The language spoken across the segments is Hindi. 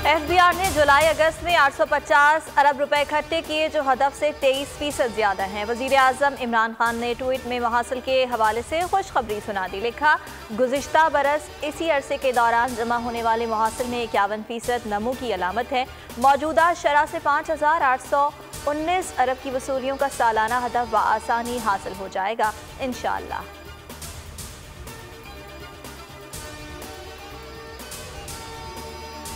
एफबीआर ने जुलाई अगस्त में 850 अरब रुपए इकट्ठे किए, जो हदफ से 23% ज्यादा हैं। वजीर आजम इमरान खान ने ट्वीट में महासिल के हवाले से खुशखबरी सुना दी। लिखा, गुज़िश्ता बरस इसी अरसे के दौरान जमा होने वाले महासिल में 51% नमू की अलामत है। मौजूदा शरह से 5819 अरब की वसूलियों का सालाना हदफ बआसानी हासिल हो जाएगा इंशाअल्लाह।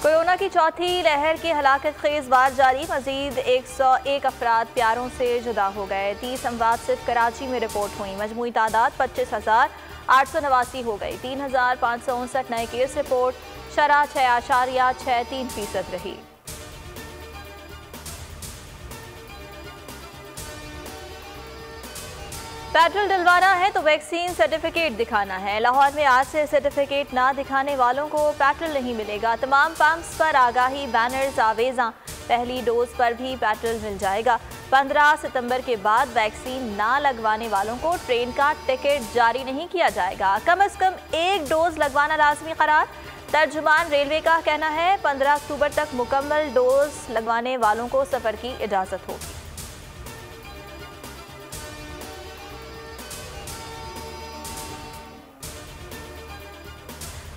कोरोना की चौथी लहर के हलाकत खेज वार जारी। मजीद 101 अफराद प्यारों से जुदा हो गए। 30 अमवात सिर्फ कराची में रिपोर्ट हुई। मजमूई तादाद 25,889 हो गई। 3,559 नए केस रिपोर्ट। शरह 6.63% रही। पेट्रोल डलवाना है तो वैक्सीन सर्टिफिकेट दिखाना है। लाहौर में आज से सर्टिफिकेट ना दिखाने वालों को पेट्रोल नहीं मिलेगा। तमाम पंप्स पर आगाही बैनर्स आवेजा। पहली डोज पर भी पेट्रोल मिल जाएगा। 15 सितंबर के बाद वैक्सीन ना लगवाने वालों को ट्रेन का टिकट जारी नहीं किया जाएगा। कम से कम एक डोज लगवाना लाजमी करार। तर्जुमान रेलवे का कहना है 15 अक्टूबर तक मुकम्मल डोज लगवाने वालों को सफर की इजाजत होगी।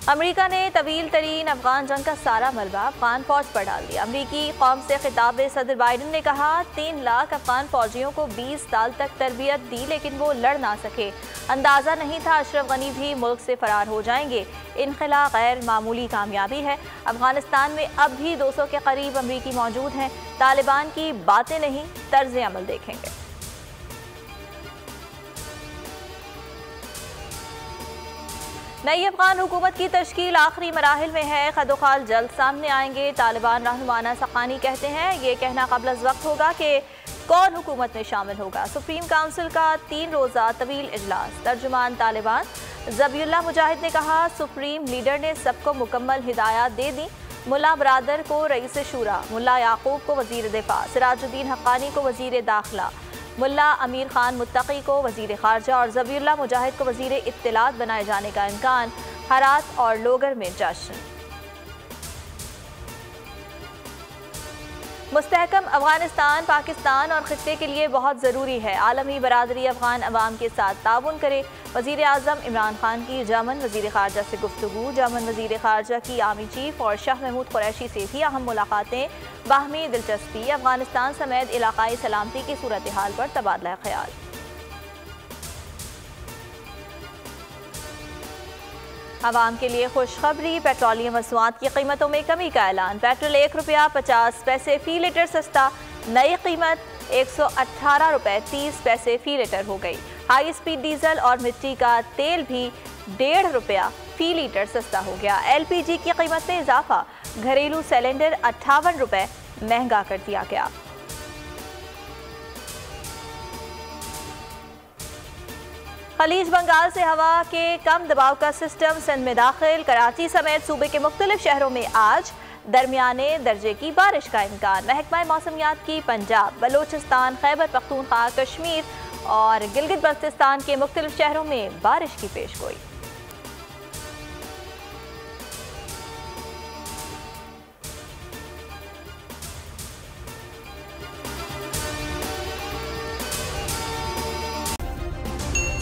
अमेरिका ने तवील तरीन अफगान जंग का सारा मलबा अफगान फौज पर डाल दिया। अमेरिकी कौम से खिताब में सदर बाइडन ने कहा, 3 लाख अफगान फौजियों को 20 साल तक तरबियत दी लेकिन वो लड़ ना सके। अंदाजा नहीं था अशरफ गनी भी मुल्क से फरार हो जाएंगे। इनखला गैर मामूली कामयाबी है। अफगानिस्तान में अब भी 200 के करीब अमरीकी मौजूद हैं। तालिबान की बातें नहीं, तर्ज अमल देखेंगे। नई अफगान हुकूमत की तश्कील आखिरी मराहिल में है। खदोखाल जल्द सामने आएंगे। तालिबान रहनुमाना सकानी कहते हैं ये कहना कबल अज़ वक्त होगा कि कौन हुकूमत में शामिल होगा। सुप्रीम काउंसिल का 3 रोज़ा तवील इजलास। तर्जुमान तालिबान ज़बीउल्लाह मुजाहिद ने कहा, सुप्रीम लीडर ने सबको मुकम्मल हिदायत दे दी। मुल्ला बरादर को रईस शूरा, मुल्ला याकूब को वजीर दिफा, सिराजुद्दीन हक्कानी को वजीर दाखिला, मुल्ला अमीर खान मुत्तकी को वजीर खारजा और ज़बीउल्लाह मुजाहिद को वजीर इत्तलात बनाए जाने का इम्कान। हरात और लोगर में जश्न। मुस्तहकम अफगानिस्तान पाकिस्तान और खित्ते के लिए बहुत ज़रूरी है। आलमी बरादरी अफगान अवाम के साथ ताउन करे। वज़ीर आज़म इमरान खान की जर्मन वज़ीर खारजा से गुफ्तगू। जर्मन वज़ीर खारजा की आर्मी चीफ और शाह महमूद कुरैशी से भी अहम मुलाकातें। बाहमी दिलचस्पी। अफगानिस्तान समेत इलाकाई सलामती की सूरत हाल पर तबादला ख्याल। आवाम के लिए खुशखबरी। पेट्रोलियम मसनूआत की कीमतों में कमी का ऐलान। पेट्रोल ₹1.50 फी लीटर सस्ता। नई कीमत ₹118.30 फी लीटर हो गई। हाई स्पीड डीजल और मिट्टी का तेल भी ₹1.5 फी लीटर सस्ता हो गया। LPG की कीमत में इजाफा। घरेलू सिलेंडर ₹58 महंगा कर दिया गया। खलीज बंगाल से हवा के कम दबाव का सिस्टम सिंध में दाखिल। कराची समेत सूबे के मुख्तलिफ शहरों में आज दरमियाने दर्जे की बारिश का इम्कान। महकमा मौसमियात की पंजाब, बलोचिस्तान, खैबर पख्तूनख्वा, कश्मीर और गिलगित बल्तिस्तान के मुख्तलिफ शहरों में बारिश की पेशगोई।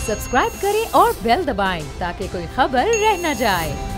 सब्सक्राइब करें और बेल दबाएं ताकि कोई खबर रह न जाए।